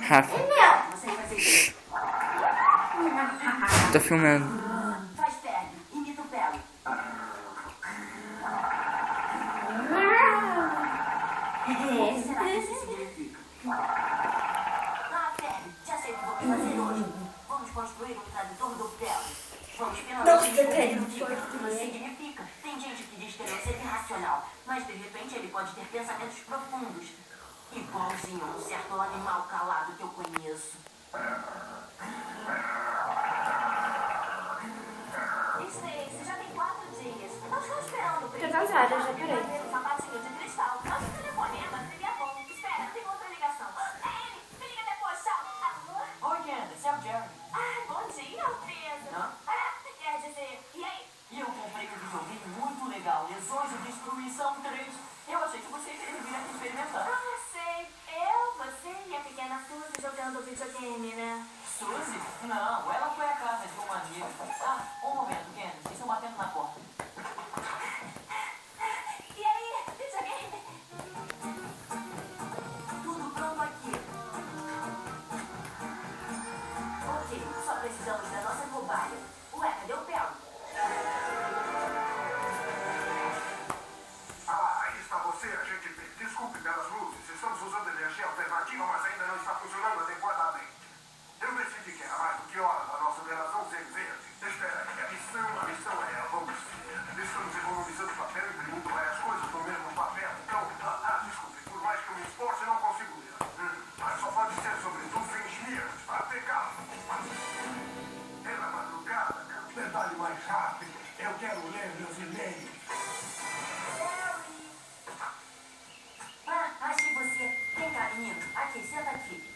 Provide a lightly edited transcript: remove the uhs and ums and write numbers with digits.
Rafa. Tô filmando. Faz perna, imita o Perry. O que será que isso significa? Perry, já sei o que vou fazer hoje. Vamos construir um tradutor do Perry. Vamos finalmente descobrir o que isso significa. Tem gente que diz que ele é um ser irracional, mas de repente ele pode ter pensamentos profundos. Igualzinho a um certo animal calado que eu conheço. Stacy, já tem 4 dias. Não estou esperando. Tô cansada, já parei. Um sapatinho de cristal. Nossa, o telefonema. Seria bom. Espera, tem outra ligação. Ele, me liga depois, tchau. Oi, Candace, é o Jerry. Bom dia, Alfredo. Quer dizer, e aí? E eu comprei um videogame muito legal. Lesões e Destruição 3. Eu achei que você iria vir aqui experimentar. Sei. Eu, você e a pequena Suzy jogando videogame, né? Suzy? Não, ela foi à casa de uma amiga. Um momento, Candace. Estão batendo na porta.